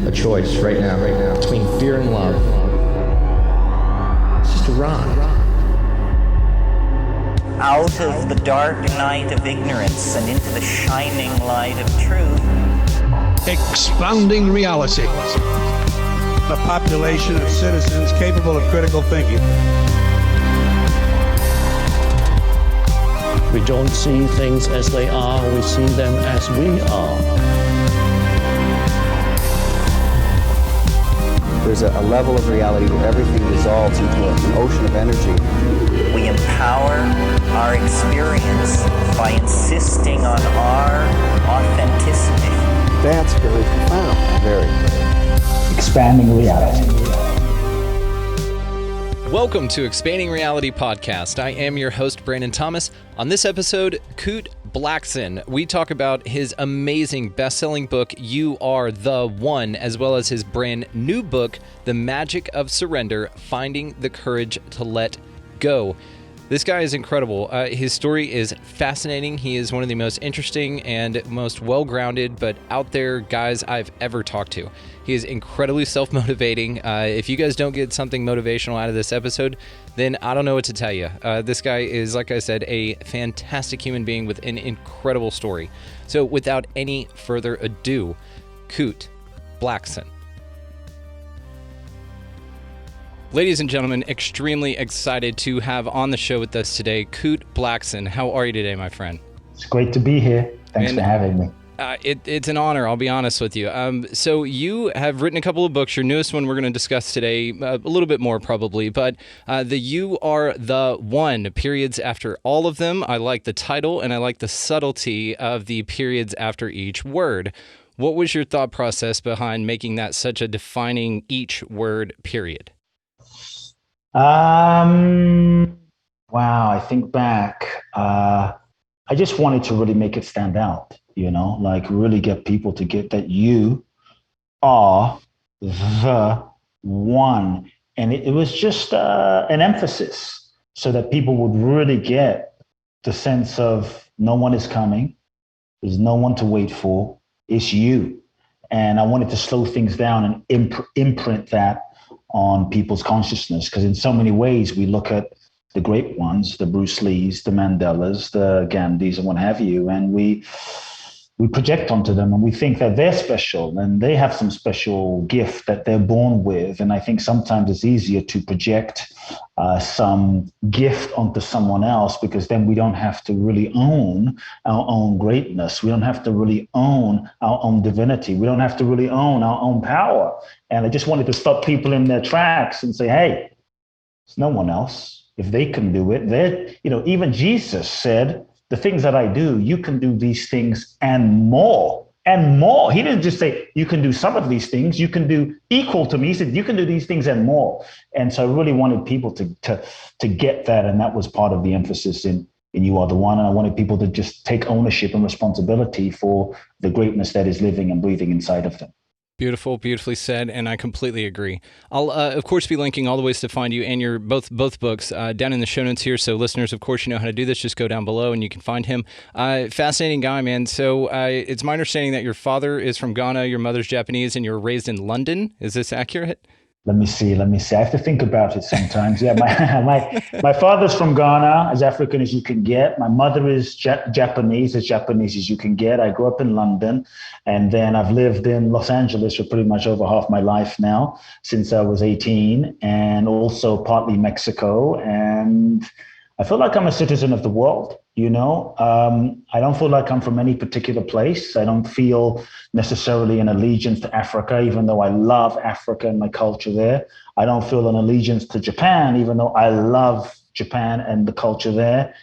a choice right now, between fear and love. It's just a ride. Out of the dark night of ignorance and into the shining light of truth. Expanding reality. A population of citizens capable of critical thinking. We don't see things as they are, we see them as we are. There's a level of reality where everything dissolves into an ocean of energy. We empower our experience by insisting on our authenticity. That's very profound. Very. Expanding reality. Welcome to Expanding Reality Podcast. I am your host, Brandon Thomas. On this episode, Kute Blackson. We talk about his amazing best-selling book, You Are the One, as well as his brand new book, The Magic of Surrender, Finding the Courage to Let Go. This guy is incredible. His story is fascinating. He is one of the most interesting and most well-grounded but out there guys I've ever talked to. He is incredibly self-motivating. If you guys don't get something motivational out of this episode, then I don't know what to tell you. This guy is, like I said, a fantastic human being with an incredible story. So without any further ado, Kute Blackson. Ladies and gentlemen, extremely excited to have on the show with us today, Kute Blackson. How are you today, my friend? It's great to be here. Thanks for having me. It's an honor, I'll be honest with you. So you have written a couple of books. Your newest one we're going to discuss today, a little bit more probably, but the You Are the One, periods after all of them. I like the title and I like the subtlety of the periods after each word. What was your thought process behind making that such a defining each word period? Wow, I think back. I just wanted to really make it stand out, like really get people to get that you are the one. And it was just an emphasis so that people would really get the sense of no one is coming. There's no one to wait for. It's you. And I wanted to slow things down and imprint that on people's consciousness, because in so many ways we look at the great ones, the Bruce Lees, the Mandelas, the Gandhis, and what have you, and we project onto them and we think that they're special and they have some special gift that they're born with. And I think sometimes it's easier to project some gift onto someone else, because then we don't have to really own our own greatness. We don't have to really own our own divinity. We don't have to really own our own power. And I just wanted to stop people in their tracks and say, hey, there's no one else. If they can do it, even Jesus said, the things that I do, you can do these things and more. And more. He didn't just say, you can do some of these things, you can do equal to me. He said, you can do these things and more. And so I really wanted people to get that. And that was part of the emphasis in You Are the One. And I wanted people to just take ownership and responsibility for the greatness that is living and breathing inside of them. Beautiful, beautifully said, and I completely agree. I'll, of course, be linking all the ways to find you and your both books down in the show notes here. So listeners, of course, you know how to do this. Just go down below and you can find him. Fascinating guy, man. So it's my understanding that your father is from Ghana, your mother's Japanese, and you were raised in London. Is this accurate? Let me see. I have to think about it sometimes. Yeah, my father's from Ghana, as African as you can get. My mother is Japanese, as Japanese as you can get. I grew up in London, and then I've lived in Los Angeles for pretty much over half my life now, since I was 18, and also partly Mexico. And I feel like I'm a citizen of the world. I don't feel like I'm from any particular place. I don't feel necessarily an allegiance to Africa, even though I love Africa and my culture there. I don't feel an allegiance to Japan, even though I love Japan and the culture there.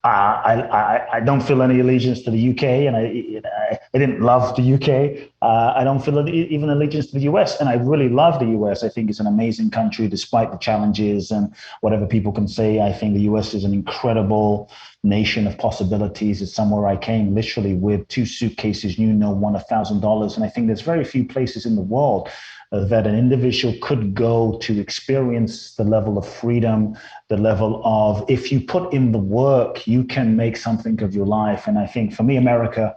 I don't feel any allegiance to the UK, and I didn't love the UK. I don't feel even allegiance to the US, and I really love the US. I think it's an amazing country, despite the challenges and whatever people can say. I think the US is an incredible nation of possibilities. It's somewhere I came literally with 2 suitcases, one $1,000. And I think there's very few places in the world that an individual could go to experience the level of freedom, the level of, if you put in the work, you can make something of your life. And I think for me, America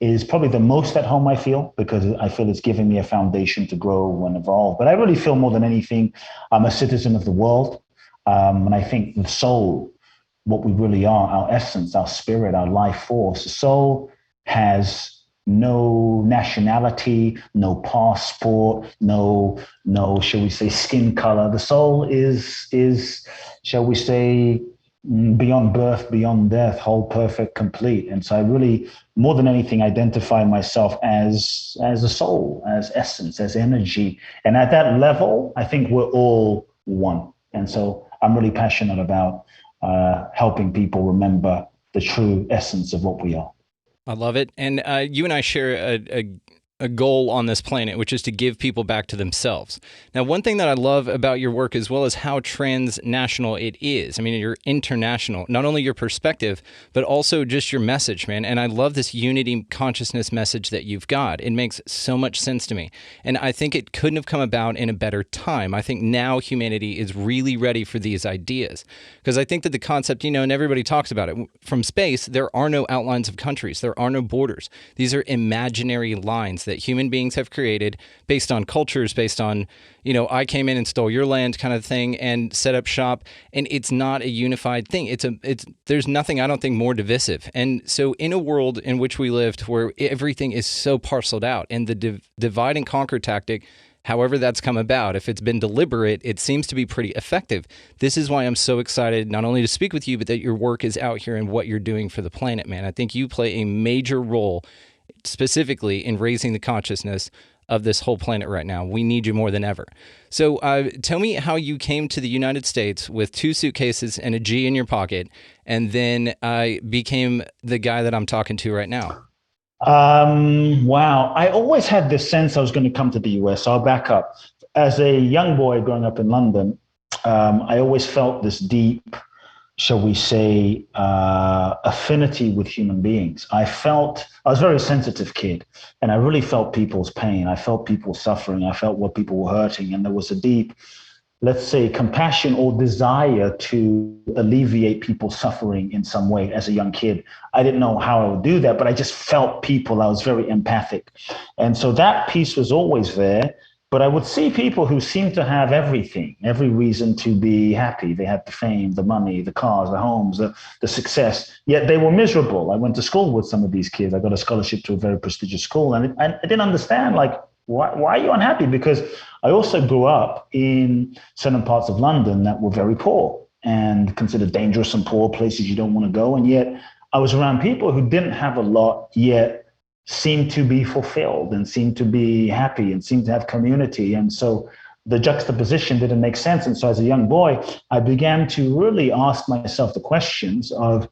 is probably the most at home I feel, because I feel it's giving me a foundation to grow and evolve. But I really feel more than anything, I'm a citizen of the world. And I think the soul, what we really are, our essence, our spirit, our life force, the soul has no nationality, no passport, shall we say, skin color. The soul is, shall we say, beyond birth, beyond death, whole, perfect, complete. And so I really, more than anything, identify myself as a soul, as essence, as energy. And at that level, I think we're all one. And so I'm really passionate about helping people remember the true essence of what we are. I love it. And you and I share a goal on this planet, which is to give people back to themselves. Now, one thing that I love about your work, as well as how transnational it is, I mean, you're international, not only your perspective, but also just your message, man. And I love this unity consciousness message that you've got. It makes so much sense to me. And I think it couldn't have come about in a better time. I think now humanity is really ready for these ideas, because I think that the concept, and everybody talks about it, from space, there are no outlines of countries. There are no borders. These are imaginary lines that human beings have created based on cultures, based on, I came in and stole your land kind of thing and set up shop. And it's not a unified thing. There's nothing, I don't think, more divisive. And so in a world in which we lived where everything is so parceled out, and the divide and conquer tactic, however that's come about, if it's been deliberate, it seems to be pretty effective. This is why I'm so excited, not only to speak with you, but that your work is out here and what you're doing for the planet, man. I think you play a major role specifically in raising the consciousness of this whole planet right now. We need you more than ever. So tell me how you came to the United States with 2 suitcases and a G in your pocket, and then became the guy that I'm talking to right now. Wow. I always had this sense I was going to come to the US. So I'll back up. As a young boy growing up in London, I always felt this deep, shall we say, affinity with human beings. I was a very sensitive kid, and I really felt people's pain. I felt people suffering. I felt what people were hurting. And there was a deep, let's say, compassion or desire to alleviate people's suffering in some way as a young kid. I didn't know how I would do that, but I just felt people. I was very empathic. And so that piece was always there. But I would see people who seemed to have everything, every reason to be happy. They had the fame, the money, the cars, the homes, the success, yet they were miserable. I went to school with some of these kids. I got a scholarship to a very prestigious school, and I didn't understand, like, why are you unhappy? Because I also grew up in certain parts of London that were very poor and considered dangerous and poor, places you don't want to go. And yet I was around people who didn't have a lot, yet seemed to be fulfilled and seemed to be happy and seemed to have community. And so the juxtaposition didn't make sense. And so as a young boy, I began to really ask myself the questions of,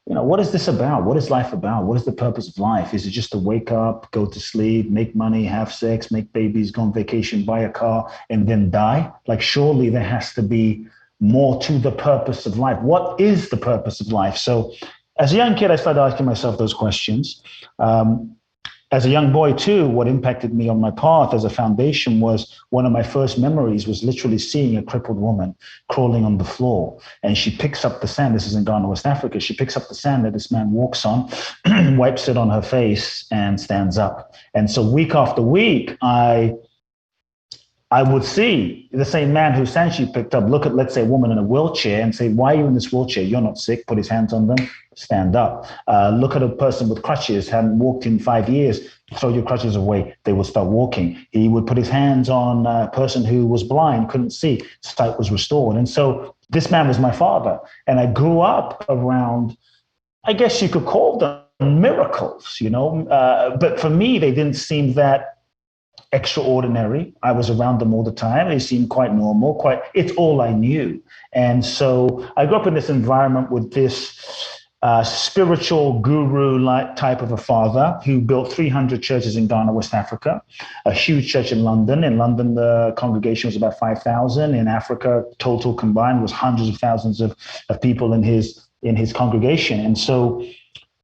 what is this about? What is life about? What is the purpose of life? Is it just to wake up, go to sleep, make money, have sex, make babies, go on vacation, buy a car, and then die? Like, surely there has to be more to the purpose of life. What is the purpose of life? So as a young kid, I started asking myself those questions. As a young boy, too, what impacted me on my path as a foundation was one of my first memories was literally seeing a crippled woman crawling on the floor. And she picks up the sand. This is in Ghana, West Africa. She picks up the sand that this man walks on, wipes it on her face, and stands up. And so week after week, I would see the same man whose sand she picked up look at, let's say, a woman in a wheelchair and say, why are you in this wheelchair? You're not sick. Put his hands on them, stand up. Look at a person with crutches, hadn't walked in 5 years, throw your crutches away. They will start walking. He would put his hands on a person who was blind, couldn't see, sight was restored. And so this man was my father. And I grew up around, I guess you could call them miracles, but for me, they didn't seem that extraordinary. I was around them all the time. They seemed quite normal, it's all I knew. And so I grew up in this environment with this spiritual guru-like type of a father who built 300 churches in Ghana, West Africa, a huge church in London. In London, the congregation was about 5,000. In Africa, total combined was hundreds of thousands of people in his congregation. And so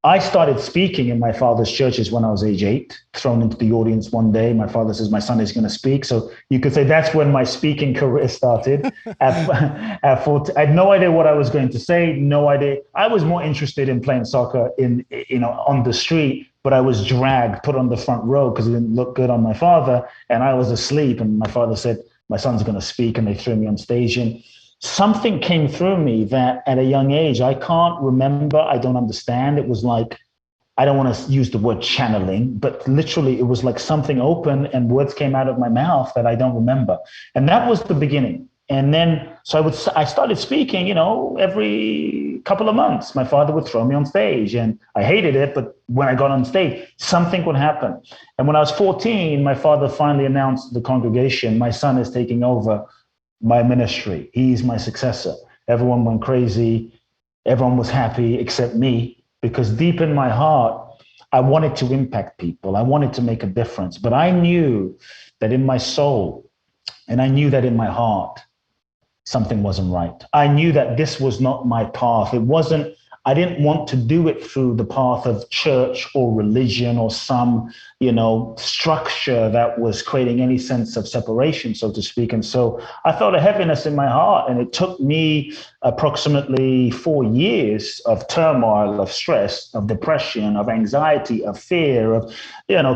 I started speaking in my father's churches when I was age 8, thrown into the audience one day. My father says, my son is going to speak. So you could say that's when my speaking career started. At 14, I had no idea what I was going to say, no idea. I was more interested in playing soccer on the street, but I was dragged, put on the front row because it didn't look good on my father. And I was asleep. And my father said, my son's going to speak. And they threw me on stage. And something came through me that at a young age, I can't remember, I don't understand. It was like, I don't want to use the word channeling, but literally it was like something open and words came out of my mouth that I don't remember. And that was the beginning. And then, I started speaking, every couple of months. My father would throw me on stage and I hated it. But when I got on stage, something would happen. And when I was 14, my father finally announced to the congregation, my son is taking over my ministry. He's my successor. Everyone went crazy. Everyone was happy except me, because deep in my heart, I wanted to impact people. I wanted to make a difference. But I knew that in my soul, and I knew that in my heart, something wasn't right. I knew that this was not my path. I didn't want to do it through the path of church or religion or some, structure that was creating any sense of separation, so to speak. And so I felt a heaviness in my heart, and it took me approximately 4 years of turmoil, of stress, of depression, of anxiety, of fear, of,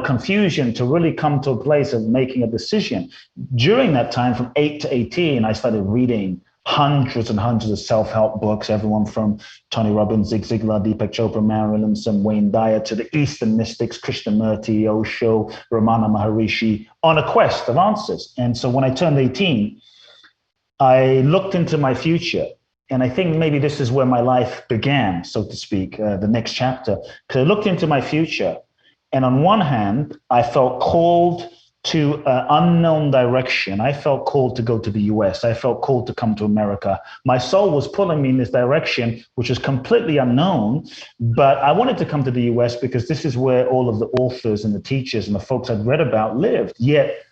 confusion to really come to a place of making a decision. During that time, from 8 to 18, I started reading hundreds and hundreds of self-help books, everyone from Tony Robbins, Zig Ziglar, Deepak Chopra, Marilyn Manson, Wayne Dyer, to the Eastern mystics, Krishnamurti, Osho, Ramana Maharishi, on a quest of answers. And so when I turned 18, I looked into my future. And I think maybe this is where my life began, so to speak, the next chapter. Because I looked into my future. And on one hand, I felt called to an unknown direction. I felt called to go to the US. I felt called to come to America. My soul was pulling me in this direction, which was completely unknown. But I wanted to come to the US because this is where all of the authors and the teachers and the folks I'd read about lived. Yet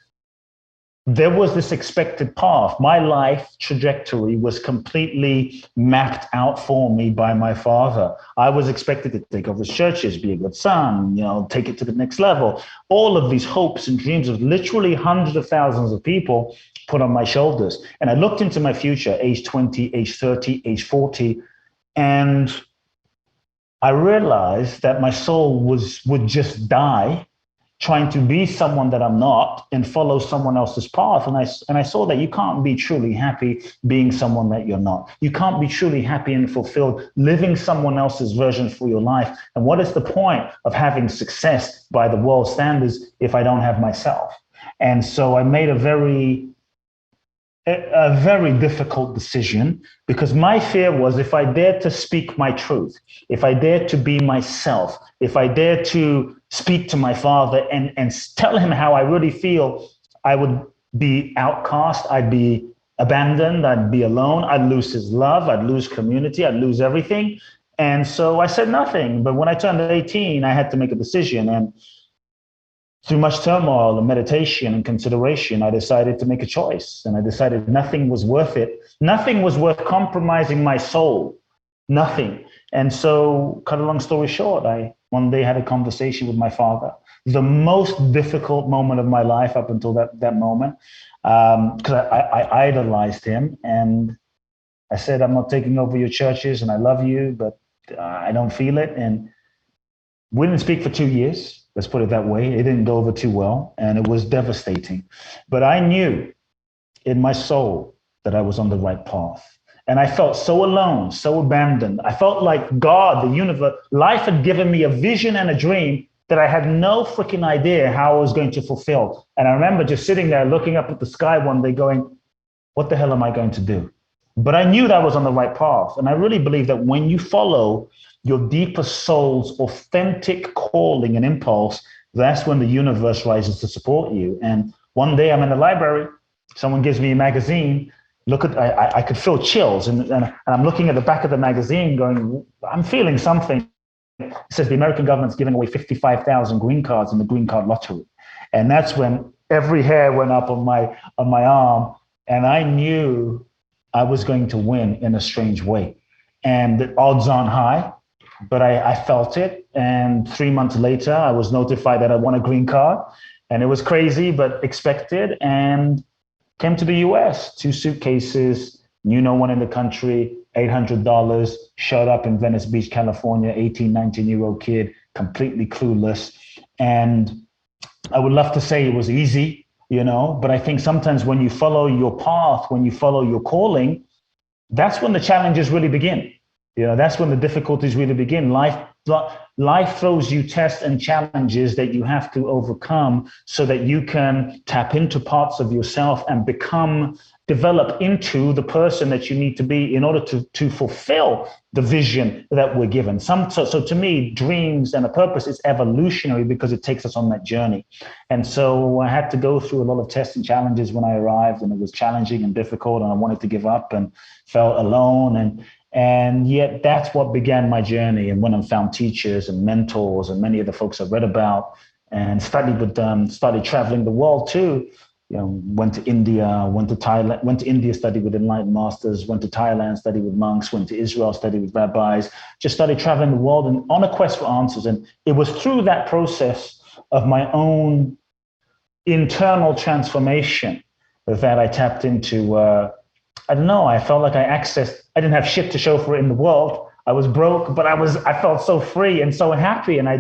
there was this expected path. My life trajectory was completely mapped out for me by my father. I was expected to take over churches, be a good son, take it to the next level. All of these hopes and dreams of literally hundreds of thousands of people put on my shoulders. And I looked into my future, age 20, age 30, age 40, and I realized that my soul would just die trying to be someone that I'm not and follow someone else's path. And I saw that you can't be truly happy being someone that you're not. You can't be truly happy and fulfilled living someone else's version for your life. And what is the point of having success by the world standards if I don't have myself? And so I made a very difficult decision, because my fear was, if I dared to speak my truth, if I dared to be myself, if I dared to speak to my father and tell him how I really feel, I would be outcast, I'd be abandoned, I'd be alone, I'd lose his love, I'd lose community, I'd lose everything. And so I said nothing. But when I turned 18, I had to make a decision. And through much turmoil and meditation and consideration, I decided to make a choice. And I decided nothing was worth it. Nothing was worth compromising my soul. Nothing. And so, cut a long story short, I one day had a conversation with my father. The most difficult moment of my life up until that moment, because I idolized him. And I said, I'm not taking over your churches and I love you, but I don't feel it. And we didn't speak for 2 years. Let's put it that way. It didn't go over too well, and it was devastating. But I knew in my soul that I was on the right path. And I felt so alone, so abandoned. I felt like God, the universe, life had given me a vision and a dream that I had no freaking idea how I was going to fulfill. And I remember just sitting there looking up at the sky one day going, what the hell am I going to do? But I knew that I was on the right path. And I really believe that when you follow your deeper soul's authentic calling and impulse, that's when the universe rises to support you. And one day I'm in the library, someone gives me a magazine. I could feel chills. And I'm looking at the back of the magazine going, I'm feeling something. It says the American government's giving away 55,000 green cards in the green card lottery. And that's when every hair went up on my arm. And I knew I was going to win in a strange way. And the odds on high. but I felt it. And 3 months later, I was notified that I won a green card. And it was crazy, but expected. And came to the US, 2 suitcases, knew no one in the country, $800, showed up in Venice Beach, California, 18, 19-year-old kid, completely clueless. And I would love to say it was easy, but I think sometimes when you follow your path, when you follow your calling, that's when the challenges really begin. That's when the difficulties really begin. Life throws you tests and challenges that you have to overcome so that you can tap into parts of yourself and develop into the person that you need to be in order to fulfill the vision that we're given. So to me, dreams and a purpose is evolutionary because it takes us on that journey. And so I had to go through a lot of tests and challenges when I arrived, and it was challenging and difficult, and I wanted to give up and felt alone. And yet that's what began my journey. And when I found teachers and mentors and many of the folks I read about and studied with them, started traveling the world too. Went to India, went to Thailand, went to India, studied with enlightened masters, went to Thailand, studied with monks, went to Israel, studied with rabbis, just started traveling the world and on a quest for answers. And it was through that process of my own internal transformation that I tapped into, I don't know, I felt like I didn't have shit to show for it in the world. I was broke, but I felt so free and so happy. And I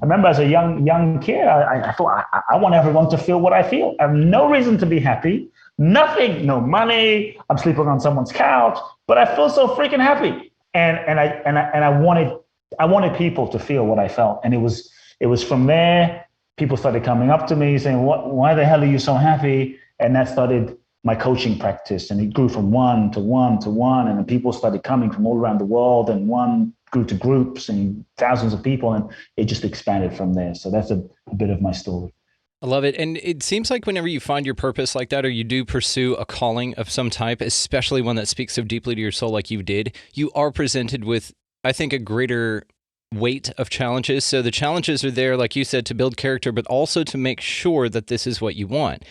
remember as a young kid, I thought, I want everyone to feel what I feel. I have no reason to be happy, nothing, no money. I'm sleeping on someone's couch, but I feel so freaking happy. And I wanted people to feel what I felt. And it was from there, people started coming up to me saying, why the hell are you so happy? And that started my coaching practice, and it grew from one to one to one, and then people started coming from all around the world, and one grew to groups and thousands of people, and it just expanded from there. So that's a bit of my story. I love it. And it seems like whenever you find your purpose like that, or you do pursue a calling of some type, especially one that speaks so deeply to your soul like you did, you are presented with, I think, a greater weight of challenges. So the challenges are there, like you said, to build character, but also to make sure that this is what you want.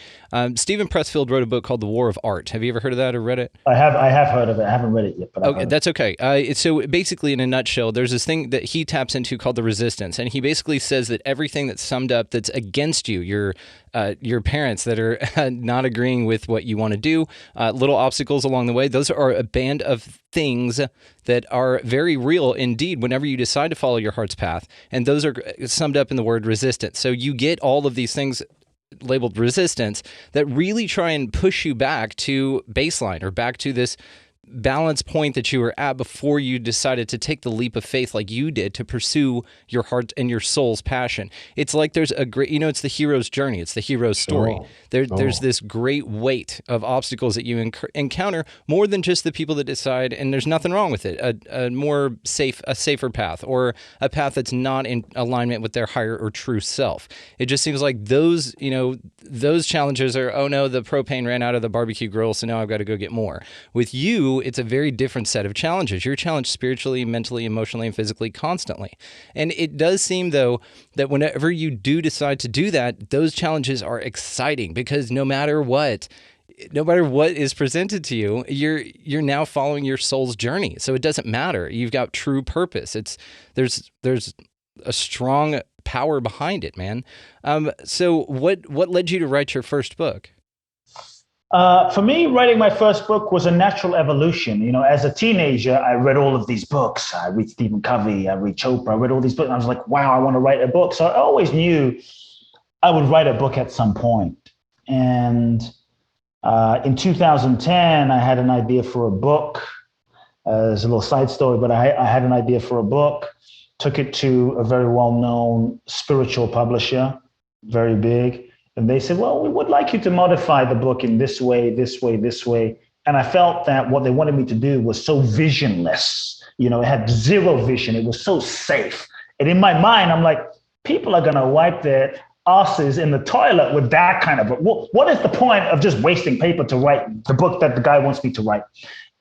Stephen Pressfield wrote a book called The War of Art. Have you ever heard of that or read it? I have heard of it. I haven't read it yet. But okay, that's okay. So basically, in a nutshell, there's this thing that he taps into called the resistance, and he basically says that everything that's summed up that's against you, your parents that are not agreeing with what you want to do, little obstacles along the way, those are a band of things that are very real indeed whenever you decide to follow your heart's path. And those are summed up in the word resistance. So you get all of these things labeled resistance that really try and push you back to baseline or back to this balance point that you were at before you decided to take the leap of faith like you did to pursue your heart and your soul's passion. It's like there's a great, it's the hero's journey. It's the hero's story. There's this great weight of obstacles that you encounter more than just the people that decide, and there's nothing wrong with it, a safer path or a path that's not in alignment with their higher or true self. It just seems like those challenges are, oh no, the propane ran out of the barbecue grill, so now I've got to go get more. With you, it's a very different set of challenges. You're challenged spiritually, mentally, emotionally, and physically constantly. And it does seem, though, that whenever you do decide to do that, those challenges are exciting because no matter what is presented to you, you're now following your soul's journey. So it doesn't matter. You've got true purpose. There's a strong power behind it, man. So what led you to write your first book? For me, writing my first book was a natural evolution. As a teenager, I read all of these books. I read Stephen Covey, I read Chopra, I read all these books. And I was like, wow, I want to write a book. So I always knew I would write a book at some point. And in 2010, I had an idea for a book. There's a little side story, but I had an idea for a book, took it to a very well-known spiritual publisher, very big. And they said, well, we would like you to modify the book in this way, this way, this way. And I felt that what they wanted me to do was so visionless. It had zero vision. It was so safe. And in my mind, I'm like, people are going to wipe their asses in the toilet with that kind of book. What is the point of just wasting paper to write the book that the guy wants me to write?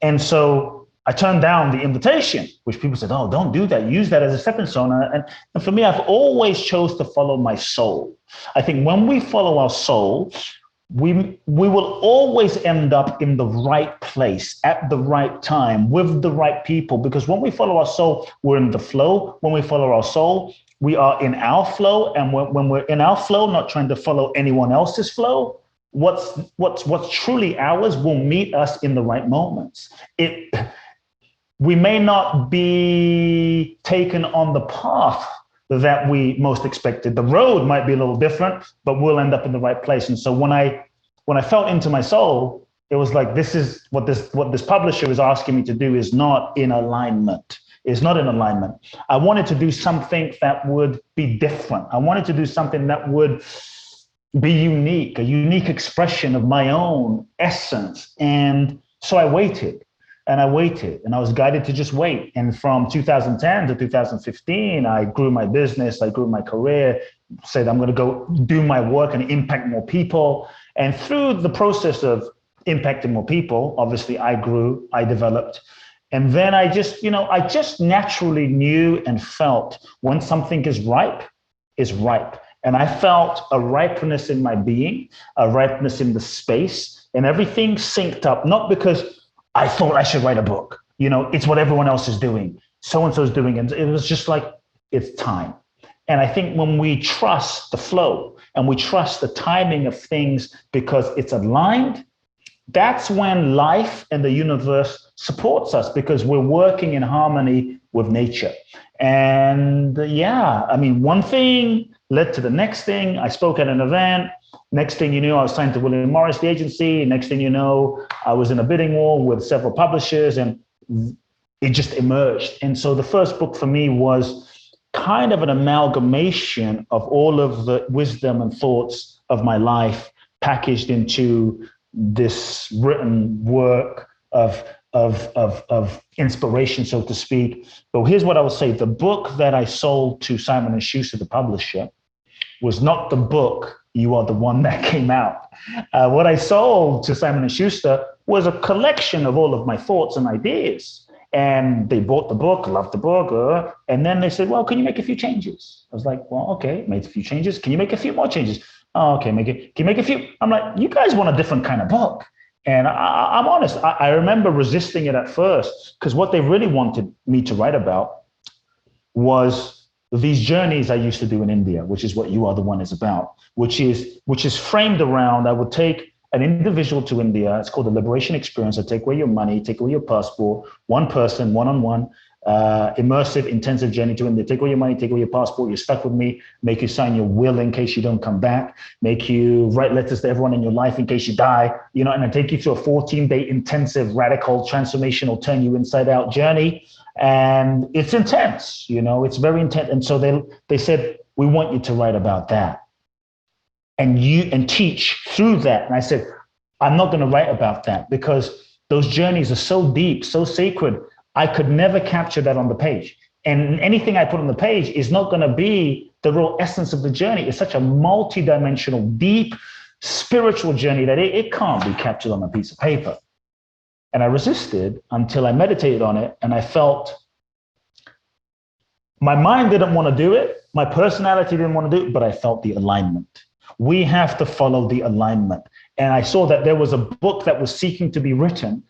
And so I turned down the invitation, which people said, oh, don't do that. Use that as a stepping stone. And for me, I've always chose to follow my soul. I think when we follow our soul, we will always end up in the right place at the right time with the right people, because when we follow our soul, we're in the flow. When we follow our soul, we are in our flow. And when we're in our flow, not trying to follow anyone else's flow, what's truly ours will meet us in the right moments. We may not be taken on the path that we most expected. The road might be a little different, but we'll end up in the right place. And so when I felt into my soul, it was like, this is what this publisher is asking me to do is not in alignment. It's not in alignment. I wanted to do something that would be different. I wanted to do something that would be unique, a unique expression of my own essence. And so I waited. And I waited, and I was guided to just wait. And from 2010 to 2015, I grew my business, I grew my career, said I'm going to go do my work and impact more people. And through the process of impacting more people, obviously I grew, I developed. And then I just naturally knew and felt when something is ripe, it's ripe. And I felt a ripeness in my being, a ripeness in the space, and everything synced up, not because I thought I should write a book. It's what everyone else is doing. So-and-so's doing it. It was just like, it's time. And I think when we trust the flow and we trust the timing of things because it's aligned, that's when life and the universe supports us, because we're working in harmony with nature. And one thing led to the next thing. I spoke at an event. Next thing you knew, I was signed to William Morris, the agency. Next thing you know, I was in a bidding war with several publishers, and it just emerged. And so the first book for me was kind of an amalgamation of all of the wisdom and thoughts of my life packaged into this written work of inspiration, so to speak. But here's what I will say. The book that I sold to Simon & Schuster, the publisher, was not the book You Are the One that came out. What I sold to Simon & Schuster was a collection of all of my thoughts and ideas. And they bought the book, loved the book, and then they said, well, can you make a few changes? I was like, well, okay, made a few changes. Can you make a few more changes? Oh, okay, can you make a few? I'm like, you guys want a different kind of book. And I'm honest, I remember resisting it at first, because what they really wanted me to write about was these journeys I used to do in India, which is what You Are the One is about, which is framed around, I would take an individual to India. It's called the Liberation Experience. I take away your money, take away your passport, one person, one-on-one, immersive, intensive journey to India. Take away your money, take away your passport. You're stuck with me, make you sign your will in case you don't come back, make you write letters to everyone in your life in case you die, and I take you through a 14-day intensive, radical, transformational, turn you inside out journey. And it's intense, it's very intense. And so they said, we want you to write about that and teach through that. And I said, I'm not going to write about that because those journeys are so deep, so sacred. I could never capture that on the page. And anything I put on the page is not going to be the real essence of the journey. It's such a multi-dimensional, deep, spiritual journey that it can't be captured on a piece of paper. And I resisted until I meditated on it, and I felt my mind didn't want to do it. My personality didn't want to do it, but I felt the alignment. We have to follow the alignment. And I saw that there was a book that was seeking to be written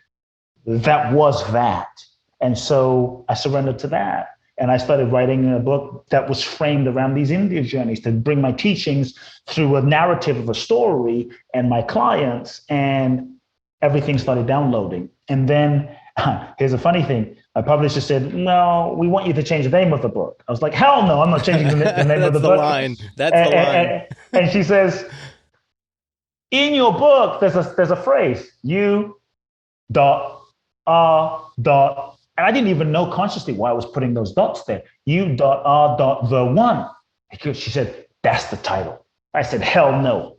that was that. And so I surrendered to that. And I started writing a book that was framed around these India journeys to bring my teachings through a narrative of a story and my clients, and everything started downloading. And then here's a funny thing. My publisher said, no, we want you to change the name of the book. I was like, hell no, I'm not changing the name of the book. That's the line. And she says, in your book, there's a phrase, you dot R dot, and I didn't even know consciously why I was putting those dots there. You dot R dot the one. She said, that's the title. I said, hell no.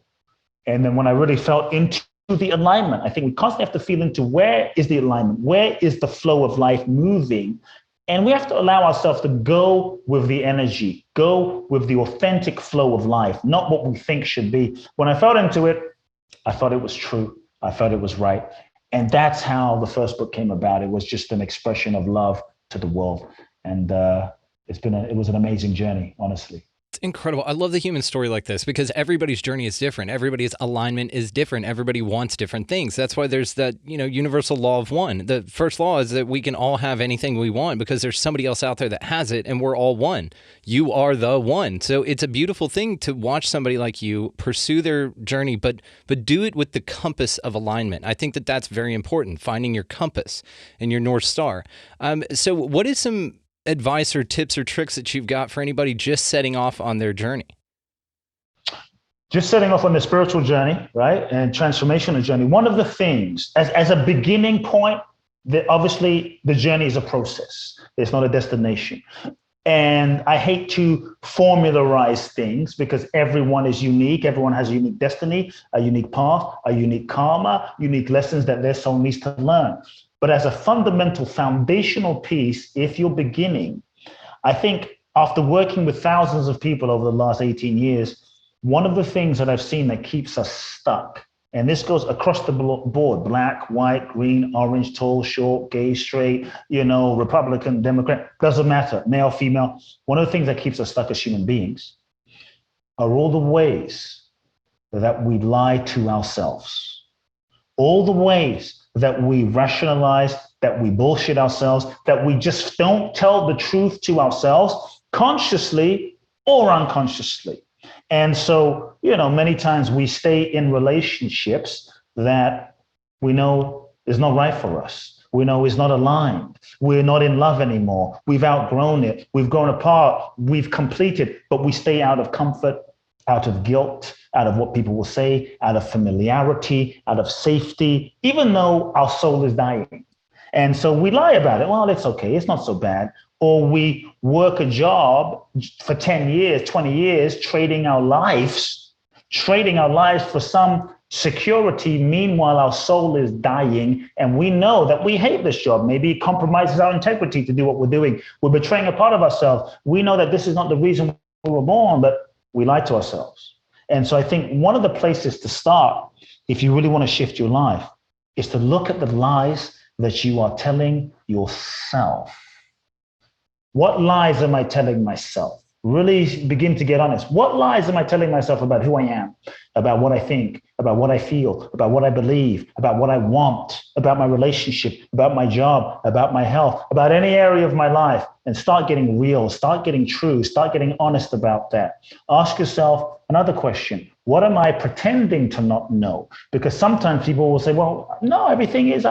And then when I really felt into the alignment, I think we constantly have to feel into where is the alignment? Where is the flow of life moving? And we have to allow ourselves to go with the energy, go with the authentic flow of life, not what we think should be. When I felt into it, I thought it was true. I felt it was right. And that's how the first book came about. It was just an expression of love to the world. And it was an amazing journey, honestly. incredible. I love the human story like this because everybody's journey is different. Everybody's alignment is different. Everybody wants different things. That's why there's that, universal law of one. The first law is that we can all have anything we want because there's somebody else out there that has it and we're all one. You are the one. So it's a beautiful thing to watch somebody like you pursue their journey, but do it with the compass of alignment. I think that that's very important, finding your compass and your North Star. So what is some advice or tips or tricks that you've got for anybody just setting off on their journey? Just setting off on the spiritual journey, right? And transformational journey. One of the things, as a beginning point, that obviously the journey is a process. It's not a destination. And I hate to formularize things because everyone is unique. Everyone has a unique destiny, a unique path, a unique karma, unique lessons that their soul needs to learn. But as a fundamental foundational piece, if you're beginning, I think after working with thousands of people over the last 18 years, one of the things that I've seen that keeps us stuck, and this goes across the board, black, white, green, orange, tall, short, gay, straight, Republican, Democrat, doesn't matter, male, female. One of the things that keeps us stuck as human beings are all the ways that we lie to ourselves, all the ways that we rationalize, that we bullshit ourselves, that we just don't tell the truth to ourselves consciously or unconsciously. And so, many times we stay in relationships that we know is not right for us. We know is not aligned. We're not in love anymore. We've outgrown it. We've grown apart. We've completed, but we stay out of comfort, out of guilt, out of what people will say, out of familiarity, out of safety, even though our soul is dying. And so we lie about it. Well, it's okay. It's not so bad. Or we work a job for 10 years, 20 years, trading our lives for some security. Meanwhile, our soul is dying. And we know that we hate this job. Maybe it compromises our integrity to do what we're doing. We're betraying a part of ourselves. We know that this is not the reason we were born, but we lie to ourselves. And so I think one of the places to start, if you really want to shift your life, is to look at the lies that you are telling yourself. What lies am I telling myself? Really begin to get honest. What lies am I telling myself about who I am, about what I think, about what I feel, about what I believe, about what I want, about my relationship, about my job, about my health, about any area of my life? And start getting real, start getting true, start getting honest about that. Ask yourself another question. What am I pretending to not know? Because sometimes people will say, well, no, everything is,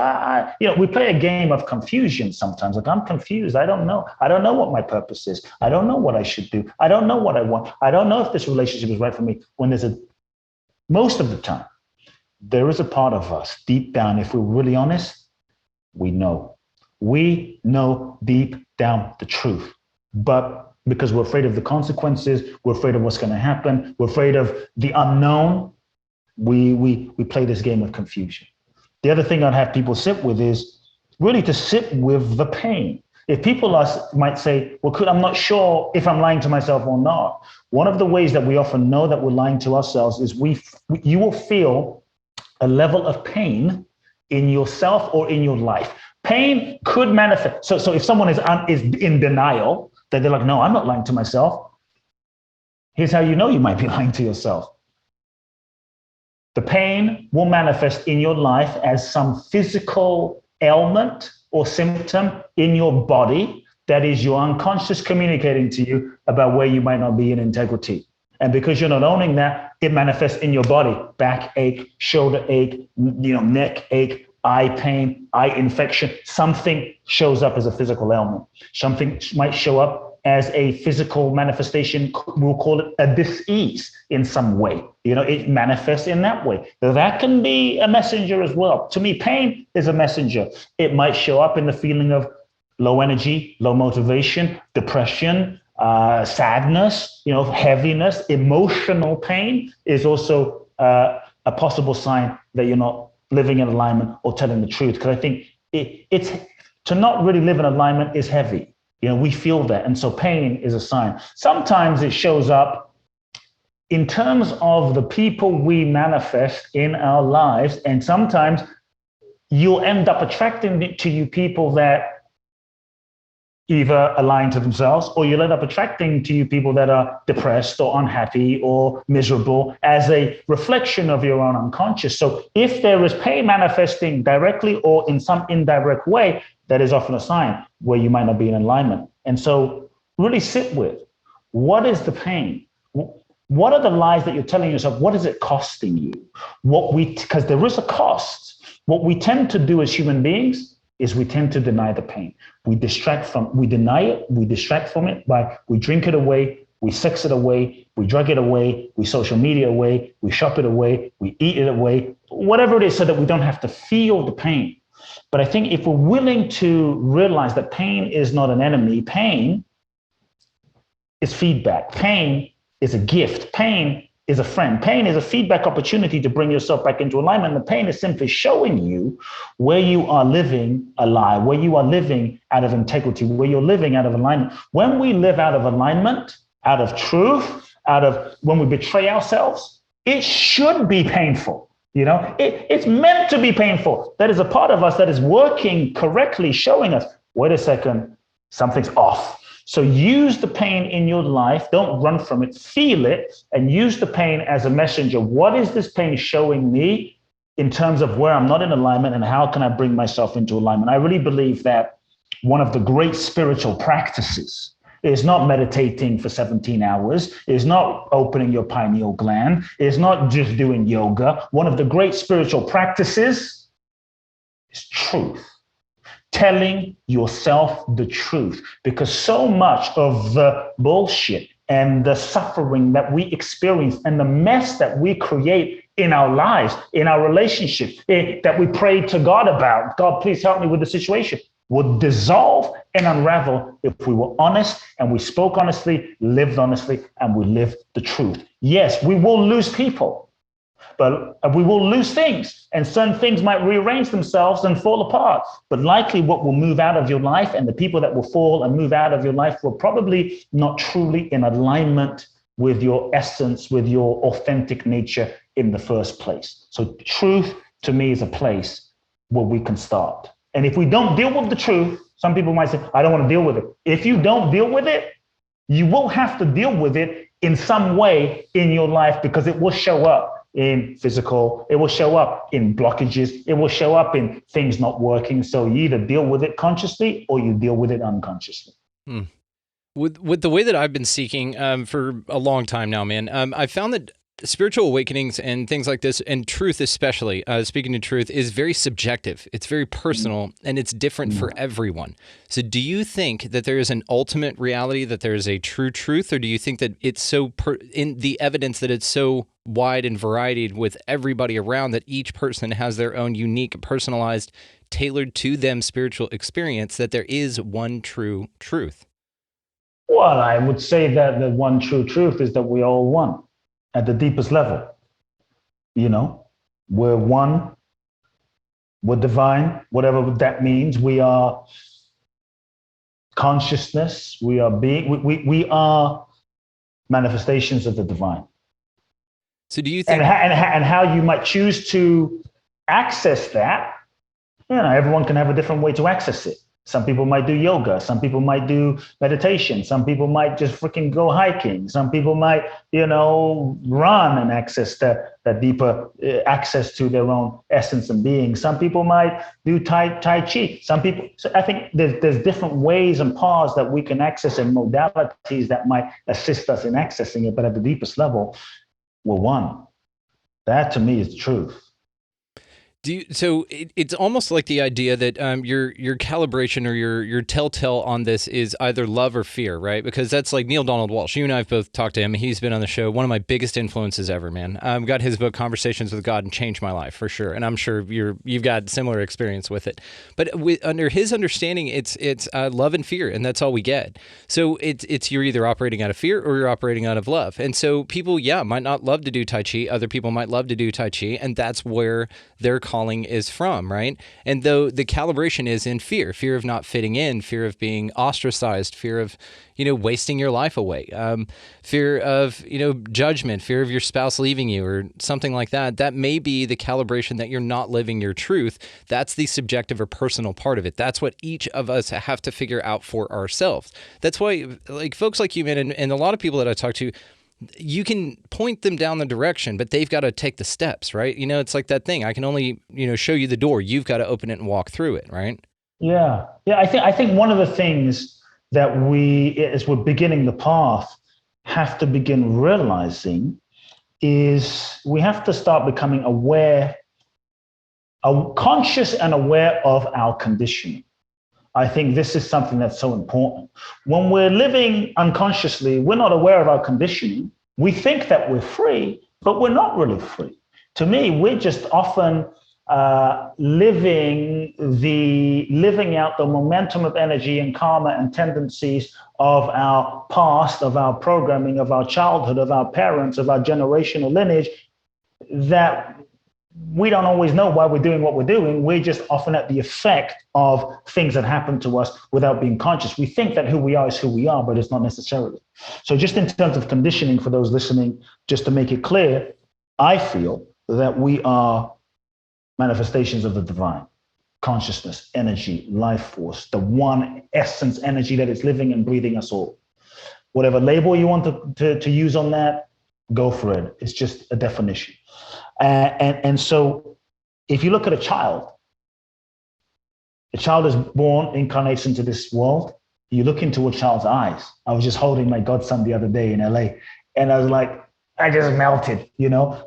we play a game of confusion sometimes. Like, I'm confused. I don't know. I don't know what my purpose is. I don't know what I should do. I don't know what I want. I don't know if this relationship is right for me. When most of the time, there is a part of us deep down, if we're really honest, we know. We know deep down the truth. But because we're afraid of the consequences, we're afraid of what's going to happen, we're afraid of the unknown, we play this game of confusion. The other thing I'd have people sit with is really to sit with the pain. If people might say, well, I'm not sure if I'm lying to myself or not. One of the ways that we often know that we're lying to ourselves is you will feel a level of pain in yourself or in your life. Pain could manifest. So if someone is in denial, that they're like, no, I'm not lying to myself. Here's how you know you might be lying to yourself. The pain will manifest in your life as some physical ailment or symptom in your body that is your unconscious communicating to you about where you might not be in integrity. And because you're not owning that, it manifests in your body. Backache, shoulder ache, neck ache, eye pain, eye infection. Something shows up as a physical ailment. Something might show up as a physical manifestation. We'll call it a dis-ease in some way. It manifests in that way. That can be a messenger as well. To me, pain is a messenger. It might show up in the feeling of low energy, low motivation, depression, sadness, heaviness. Emotional pain is also a possible sign that you're not living in alignment or telling the truth. Because I think it's to not really live in alignment is heavy. We feel that. And so pain is a sign. Sometimes it shows up in terms of the people we manifest in our lives. And sometimes you'll end up attracting to you people that either aligned to themselves, or you'll end up attracting to you people that are depressed or unhappy or miserable as a reflection of your own unconscious. So if there is pain manifesting directly or in some indirect way, that is often a sign where you might not be in alignment. And so really sit with, what is the pain? What are the lies that you're telling yourself? What is it costing you? Because there is a cost. What we tend to do as human beings is we tend to deny the pain. We deny it, we distract from it we drink it away, we sex it away, we drug it away, we social media away, we shop it away, we eat it away, whatever it is, so that we don't have to feel the pain. But I think if we're willing to realize that pain is not an enemy, pain is feedback, pain is a gift, pain is a friend. Pain is a feedback opportunity to bring yourself back into alignment. The pain is simply showing you where you are living a lie, where you are living out of integrity, where you're living out of alignment. When we live out of alignment, out of truth, when we betray ourselves, it should be painful. It's meant to be painful. That is a part of us that is working correctly, showing us, wait a second, something's off. So use the pain in your life. Don't run from it. Feel it and use the pain as a messenger. What is this pain showing me in terms of where I'm not in alignment, and how can I bring myself into alignment? I really believe that one of the great spiritual practices is not meditating for 17 hours, is not opening your pineal gland, is not just doing yoga. One of the great spiritual practices is truth. Telling yourself the truth, because so much of the bullshit and the suffering that we experience and the mess that we create in our lives, in our relationships, that we pray to God about, God, please help me with the situation, would dissolve and unravel if we were honest and we spoke honestly, lived honestly, and we lived the truth. Yes, we will lose people, but we will lose things, and certain things might rearrange themselves and fall apart. But likely what will move out of your life, and the people that will fall and move out of your life, will probably not truly in alignment with your essence, with your authentic nature in the first place. So truth to me is a place where we can start. And if we don't deal with the truth, some people might say, I don't want to deal with it. If you don't deal with it, you will have to deal with it in some way in your life, because it will show up in physical, it will show up in blockages, it will show up in things not working. So you either deal with it consciously or you deal with it unconsciously. With the way that I've been seeking for a long time now, man, I found that spiritual awakenings and things like this, and truth especially, speaking to truth, is very subjective. It's very personal, and it's different for everyone. So do you think that there is an ultimate reality, that there is a true truth, or do you think that it's so in the evidence that it's so wide and varied with everybody around, that each person has their own unique, personalized, tailored to them spiritual experience, that there is one true truth? Well, I would say that the one true truth is that we all one at the deepest level. We're one, we're divine, whatever that means. We are consciousness, we are being, we are manifestations of the divine. So do you think... And how you might choose to access that, everyone can have a different way to access it. Some people might do yoga. Some people might do meditation. Some people might just freaking go hiking. Some people might, run and access that deeper access to their own essence and being. Some people might do Tai Chi. Some people, so I think there's different ways and paths that we can access, and modalities that might assist us in accessing it. But at the deepest level, we're one. That to me is the truth. So it's almost like the idea that your calibration or your telltale on this is either love or fear, right? Because that's like Neil Donald Walsh. You and I have both talked to him. He's been on the show. One of my biggest influences ever, man. I've got his book, Conversations with God, and changed my life for sure. And I'm sure you've got similar experience with it. But under his understanding, it's love and fear, and that's all we get. So it's you're either operating out of fear or you're operating out of love. And so people, might not love to do Tai Chi. Other people might love to do Tai Chi, and that's where their calling is from, right? And though the calibration is in fear of not fitting in, fear of being ostracized, fear of, wasting your life away, fear of, judgment, fear of your spouse leaving you or something like that, that may be the calibration that you're not living your truth. That's the subjective or personal part of it. That's what each of us have to figure out for ourselves. That's why, like, folks like you, man, and a lot of people that I talk to, you can point them down the direction, but they've got to take the steps, right? It's like that thing. I can only, show you the door. You've got to open it and walk through it, right? Yeah. I think one of the things that we, as we're beginning the path, have to begin realizing is we have to start becoming aware, conscious and aware of our conditioning. I think this is something that's so important. When we're living unconsciously, we're not aware of our conditioning. We think that we're free, but we're not really free. To me, we're just often living out the momentum of energy and karma and tendencies of our past, of our programming, of our childhood, of our parents, of our generational lineage, that we don't always know why we're doing what we're doing. We're just often at the effect of things that happen to us without being conscious. We think that who we are is who we are, but it's not necessarily. So just in terms of conditioning for those listening, just to make it clear, I feel that we are manifestations of the divine, consciousness, energy, life force, the one essence energy that is living and breathing us all. Whatever label you want to use on that, go for it. It's just a definition. And so if you look at a child is born, incarnates into this world. You look into a child's eyes. I was just holding my godson the other day in LA, and I was like, I just melted,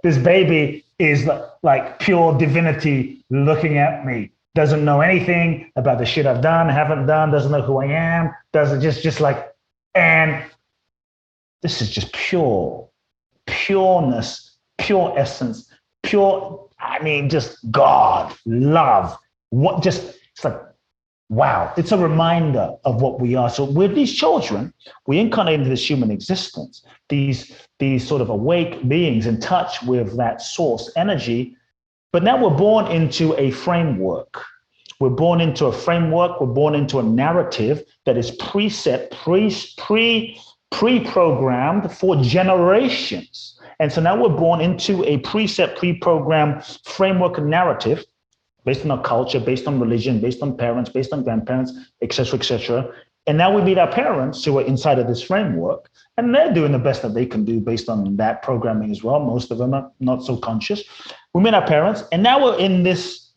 This baby is like pure divinity looking at me. Doesn't know anything about the shit I've done, haven't done, doesn't know who I am, doesn't just like, and this is just pureness, pure essence, just God, love. It's like, wow, it's a reminder of what we are. So we're these children, we incarnate into this human existence, these sort of awake beings in touch with that source energy. But now we're born into a framework. We're born into a framework. We're born into a narrative that is preset, pre-programmed for generations. And so now we're born into a preset, pre-programmed framework and narrative based on our culture, based on religion, based on parents, based on grandparents, et cetera, et cetera. And now we meet our parents who are inside of this framework, and they're doing the best that they can do based on that programming as well. Most of them are not so conscious. We meet our parents, and now we're in this,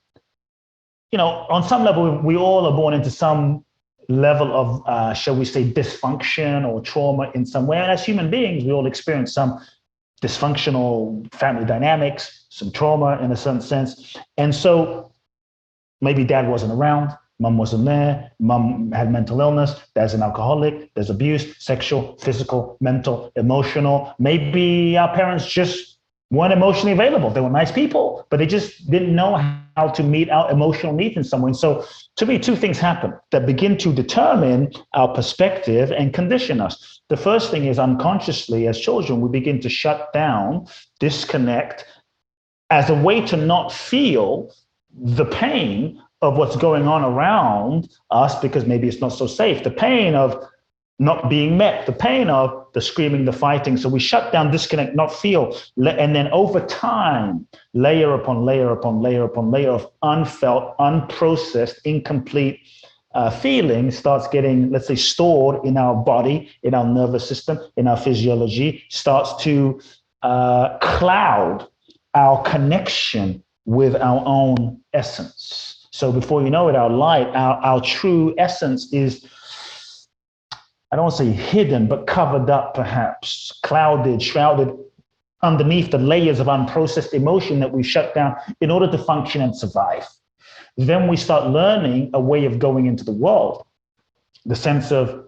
on some level, we all are born into some level of, shall we say, dysfunction or trauma in some way. And as human beings, we all experience some dysfunctional family dynamics, some trauma in a certain sense. And so maybe dad wasn't around, mom wasn't there, mom had mental illness, dad's an alcoholic, there's abuse, sexual, physical, mental, emotional. Maybe our parents just weren't emotionally available. They were nice people, but they just didn't know how to meet our emotional needs in some way. And so to me, two things happen that begin to determine our perspective and condition us. The first thing is unconsciously as children, we begin to shut down, disconnect as a way to not feel the pain of what's going on around us because maybe it's not so safe. The pain of not being met, the pain of the screaming, the fighting. So we shut down, disconnect, not feel. And then over time, layer upon layer upon layer upon layer of unfelt, unprocessed, incomplete feeling starts getting, let's say, stored in our body, in our nervous system, in our physiology, starts to cloud our connection with our own essence. So before you know it, our light, our true essence is, I don't want to say hidden, but covered up perhaps, clouded, shrouded underneath the layers of unprocessed emotion that we shut down in order to function and survive. Then we start learning a way of going into the world. The sense of,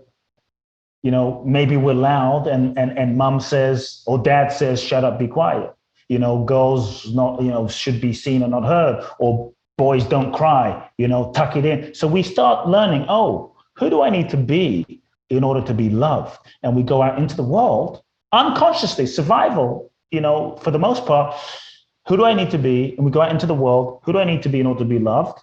maybe we're loud and mom says, or dad says, shut up, be quiet. Girls not, should be seen and not heard, or boys don't cry, tuck it in. So we start learning, who do I need to be in order to be loved? And we go out into the world unconsciously, survival, for the most part. who do I need to be? And we go out into the world. Who do I need to be in order to be loved,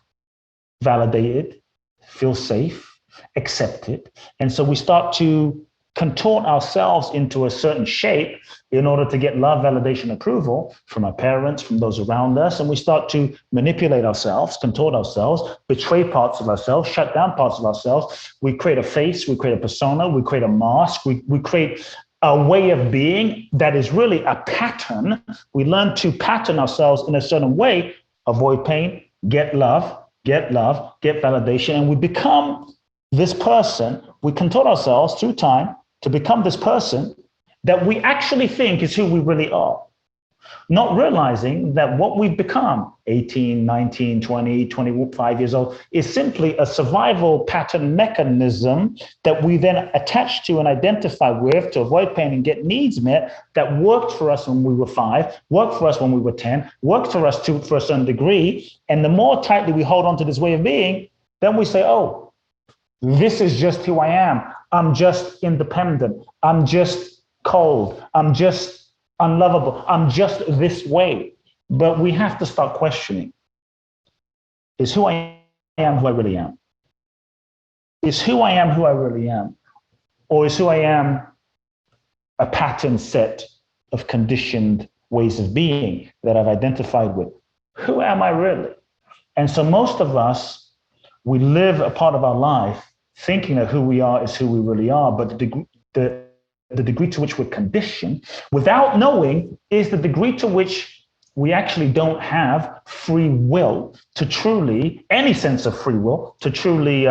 validated, feel safe, accepted? And so we start to contort ourselves into a certain shape in order to get love, validation, approval from our parents, from those around us. And we start to manipulate ourselves, contort ourselves, betray parts of ourselves, shut down parts of ourselves. We create a face, we create a persona, we create a mask, we create a way of being that is really a pattern. We learn to pattern ourselves in a certain way, avoid pain, get love, get validation, and we become this person. We contort ourselves through time to become this person that we actually think is who we really are, not realizing that what we've become, 18, 19, 20, 25 years old, is simply a survival pattern mechanism that we then attach to and identify with to avoid pain and get needs met that worked for us when we were 5, worked for us when we were 10, worked for us for a certain degree. And the more tightly we hold on to this way of being, then we say, oh, this is just who I am. I'm just independent. I'm just cold. I'm just unlovable. I'm just this way. But we have to start questioning. Is who I am who I really am? Is who I am who I really am? Or is who I am a pattern set of conditioned ways of being that I've identified with? Who am I really? And so most of us, we live a part of our life thinking that who we are is who we really are, but the degree to which we're conditioned without knowing is the degree to which we actually don't have free will to truly, any sense of free will, to truly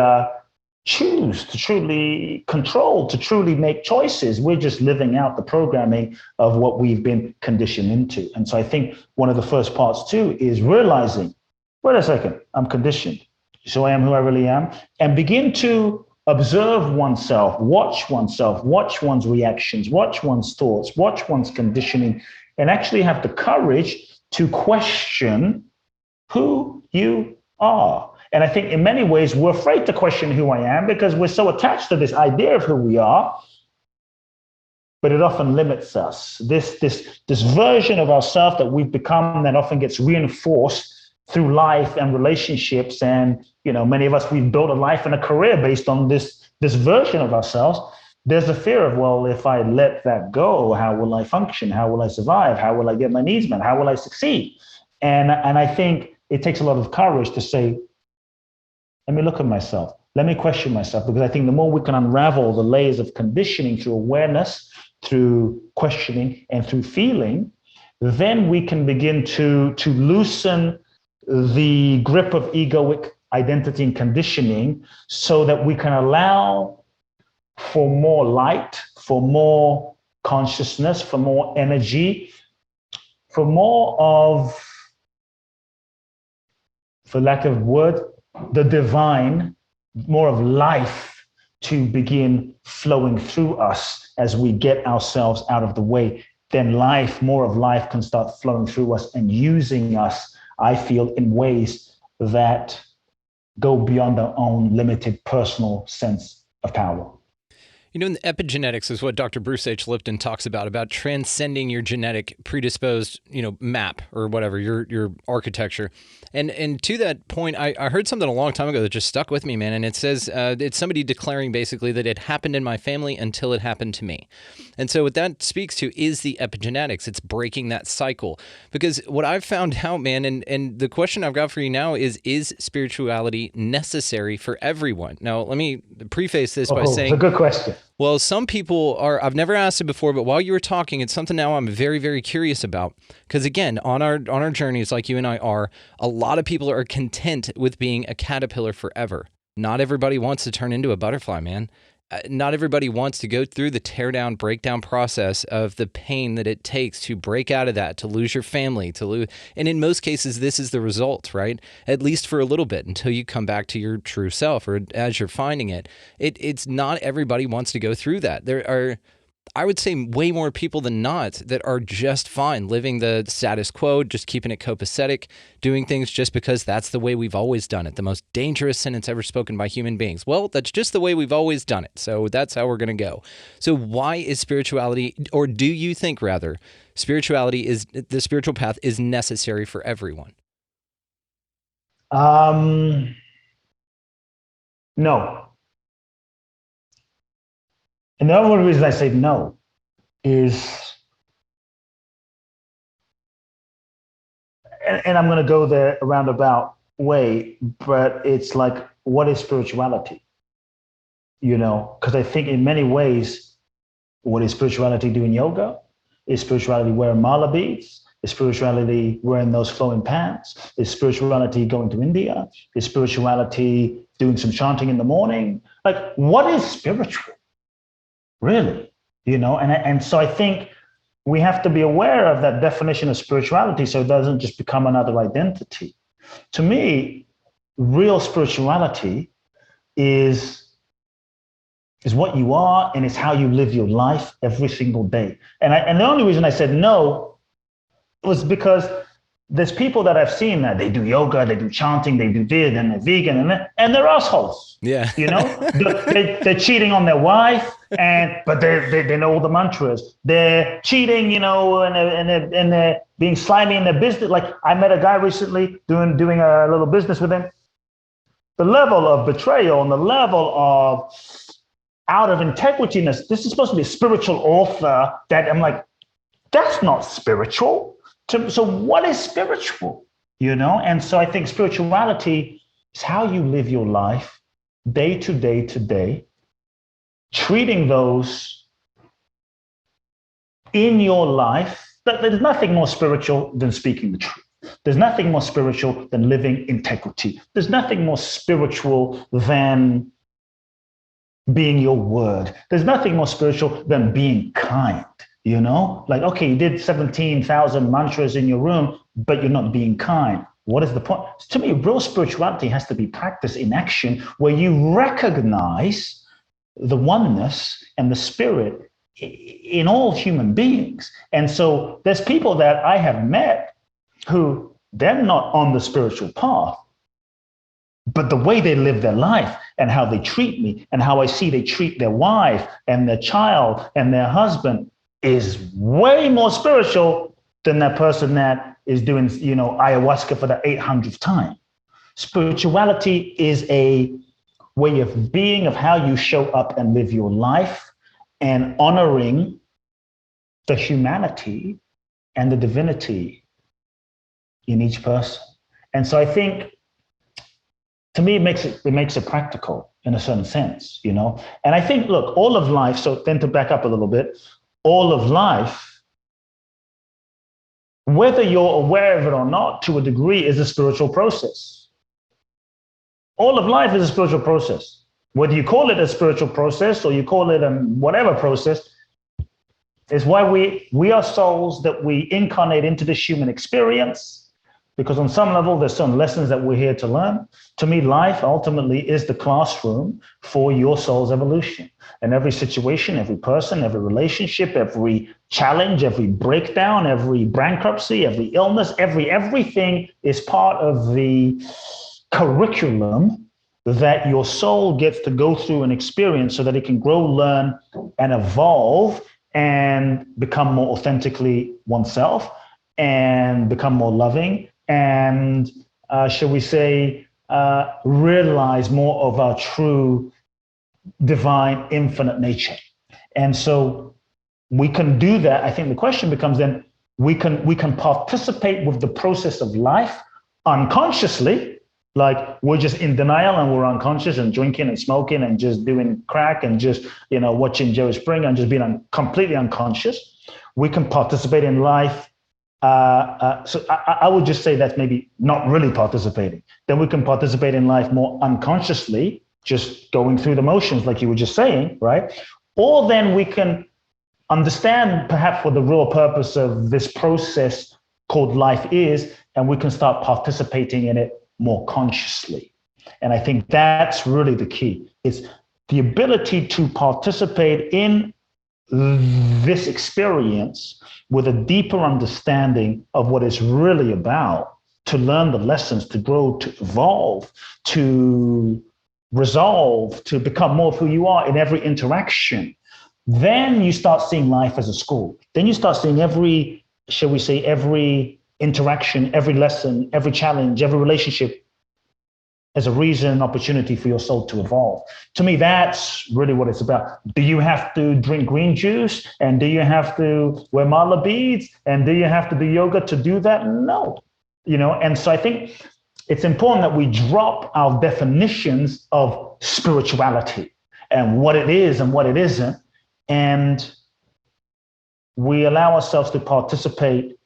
choose, to truly control, to truly make choices. We're just living out the programming of what we've been conditioned into. And so I think one of the first parts too is realizing, wait a second, I'm conditioned. So I am who I really am, and begin to observe oneself, watch one's reactions, watch one's thoughts, watch one's conditioning, and actually have the courage to question who you are. And I think in many ways, we're afraid to question who I am because we're so attached to this idea of who we are, but it often limits us. This version of ourselves that we've become that often gets reinforced through life and relationships. And, many of us, we've built a life and a career based on this version of ourselves. There's a fear of, well, if I let that go, how will I function? How will I survive? How will I get my needs met? How will I succeed? And I think it takes a lot of courage to say, let me look at myself. Let me question myself, because I think the more we can unravel the layers of conditioning through awareness, through questioning, and through feeling, then we can begin to loosen the grip of egoic identity and conditioning so that we can allow for more light, for more consciousness, for more energy, for more of, for lack of word, the divine, more of life to begin flowing through us as we get ourselves out of the way. Then more of life can start flowing through us and using us, I feel, in ways that go beyond our own limited personal sense of power. In epigenetics is what Dr. Bruce H. Lipton talks about transcending your genetic predisposed, map or whatever, your architecture. And to that point, I heard something a long time ago that just stuck with me, man. And it says, it's somebody declaring basically that it happened in my family until it happened to me. And so what that speaks to is the epigenetics. It's breaking that cycle. Because what I've found out, man, and the question I've got for you now is spirituality necessary for everyone? Now, let me preface this by saying... It's a good question. Well, some people I've never asked it before, but while you were talking, it's something now I'm very, very curious about. Because again, on our journeys, like you and I are, a lot of people are content with being a caterpillar forever. Not everybody wants to turn into a butterfly, man. Not everybody wants to go through the teardown, breakdown process of the pain that it takes to break out of that, to lose your family, and in most cases, this is the result, right? At least for a little bit until you come back to your true self, or as you're finding it. It's not everybody wants to go through that. There are, I would say, way more people than not that are just fine living the status quo, just keeping it copacetic, doing things just because that's the way we've always done it. The most dangerous sentence ever spoken by human beings. Well, that's just the way we've always done it. So that's how we're going to go. So why is spirituality, or do you think rather, the spiritual path is necessary for everyone? No. And the only reason I say no is, and I'm going to go there a roundabout way, but it's like, what is spirituality? Because I think in many ways, what is spirituality doing yoga? Is spirituality wearing mala beads? Is spirituality wearing those flowing pants? Is spirituality going to India? Is spirituality doing some chanting in the morning? Like, what is spiritual, really? And so I think we have to be aware of that definition of spirituality so it doesn't just become another identity. To me, real spirituality is what you are, and it's how you live your life every single day. And the only reason I said no was because there's people that I've seen that they do yoga, they do chanting, they do this, and they're vegan, and they're assholes. Yeah. They're cheating on their wife, but they know all the mantras. They're cheating, and they're being slimy in their business. Like, I met a guy recently doing a little business with him. The level of betrayal and the level of out of integrityness. This is supposed to be a spiritual author that I'm like, that's not spiritual. So what is spiritual? And so I think spirituality is how you live your life day to day to day, treating those in your life. There's nothing more spiritual than speaking the truth. There's nothing more spiritual than living integrity. There's nothing more spiritual than being your word. There's nothing more spiritual than being kind, Like, okay, you did 17,000 mantras in your room, but you're not being kind. What is the point? To me, real spirituality has to be practiced in action, where you recognize the oneness and the spirit in all human beings. And so there's people that I have met who they're not on the spiritual path, but the way they live their life and how they treat me and how I see they treat their wife and their child and their husband is way more spiritual than that person that is doing, ayahuasca for the 800th time. Spirituality is a way of being, of how you show up and live your life, and honoring the humanity and the divinity in each person. And so I think, to me, it makes it practical in a certain sense, And I think, look, all of life, so then to back up a little bit, all of life, whether you're aware of it or not, to a degree, is a spiritual process. All of life is a spiritual process. Whether you call it a spiritual process or you call it a whatever process, is why we are souls that we incarnate into this human experience. Because on some level, there's some lessons that we're here to learn. To me, life ultimately is the classroom for your soul's evolution. And every situation, every person, every relationship, every challenge, every breakdown, every bankruptcy, every illness, everything is part of the curriculum that your soul gets to go through and experience so that it can grow, learn, and evolve and become more authentically oneself and become more loving and, shall we say, realize more of our true divine infinite nature. And so we can do that. I think the question becomes then, we can participate with the process of life unconsciously, like we're just in denial and we're unconscious and drinking and smoking and just doing crack and just, watching Jerry Springer and just being completely unconscious. We can participate in life. So I would just say that's maybe not really participating. Then we can participate in life more unconsciously, just going through the motions, like you were just saying, right? Or then we can understand perhaps what the real purpose of this process called life is, and we can start participating in it more consciously. And I think that's really the key. It's the ability to participate in this experience with a deeper understanding of what it's really about, to learn the lessons, to grow, to evolve, to resolve, to become more of who you are in every interaction. Then you start seeing life as a school. Then you start seeing every shall we say, every interaction, every lesson, every challenge, every relationship as a reason and opportunity for your soul to evolve. To me, that's really what it's about. Do you have to drink green juice? And do you have to wear mala beads? And do you have to do yoga to do that? No. And so I think it's important that we drop our definitions of spirituality and what it is and what it isn't. And we allow ourselves to participate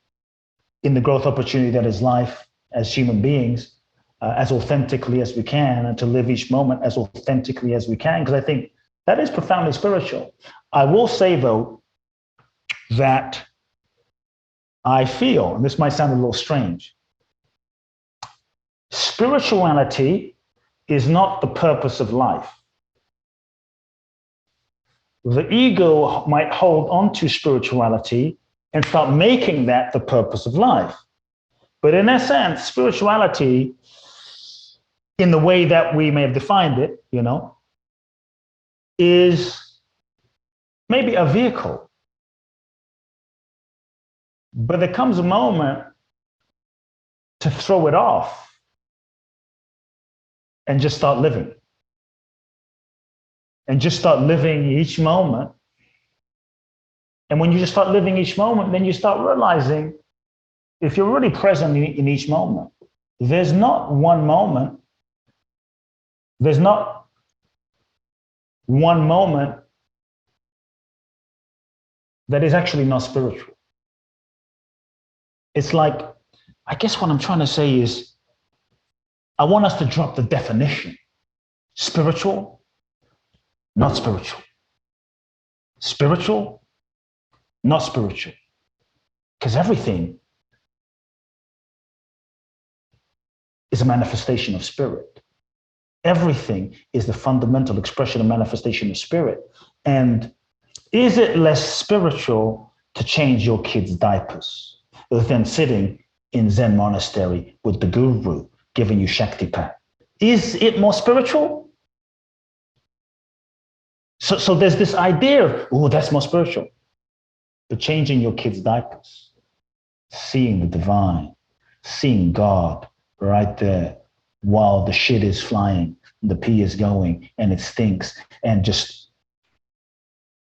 in the growth opportunity that is life as human beings, as authentically as we can, and to live each moment as authentically as we can, because I think that is profoundly spiritual. I will say, though, that I feel, and this might sound a little strange, spirituality is not the purpose of life. The ego might hold on to spirituality and start making that the purpose of life. But in essence, spirituality, in the way that we may have defined it, is maybe a vehicle. But there comes a moment to throw it off and just start living. And just start living each moment. And when you just start living each moment, then you start realizing, if you're really present in each moment, there's not one moment that is actually not spiritual. It's like, I guess what I'm trying to say is, I want us to drop the definition. Spiritual, not spiritual. Spiritual, not spiritual. Because everything is a manifestation of spirit. Everything is the fundamental expression and manifestation of spirit. And is it less spiritual to change your kids' diapers than sitting in Zen monastery with the guru giving you Shaktipat? Is it more spiritual? So there's this idea of, oh, that's more spiritual. But changing your kids' diapers, seeing the divine, seeing God right there while the shit is flying, the pee is going, and it stinks, and just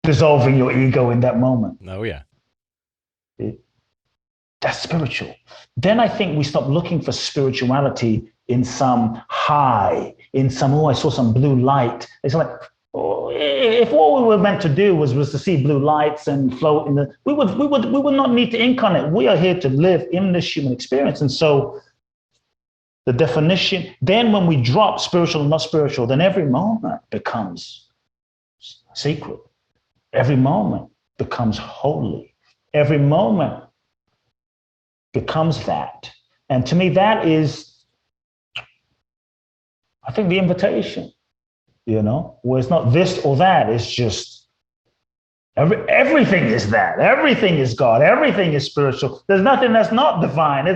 dissolving your ego in that moment. Oh, yeah. That's spiritual. Then I think we stop looking for spirituality in some high, in some, I saw some blue light. It's like, if what we were meant to do was to see blue lights and float in the, we would not need to incarnate. We are here to live in this human experience. And so the definition, then when we drop spiritual and not spiritual, then every moment becomes sacred. Every moment becomes holy. Every moment becomes that. And to me, that is, I think, the invitation, where it's not this or that, it's just everything is that. Everything is God. Everything is spiritual. There's nothing that's not divine.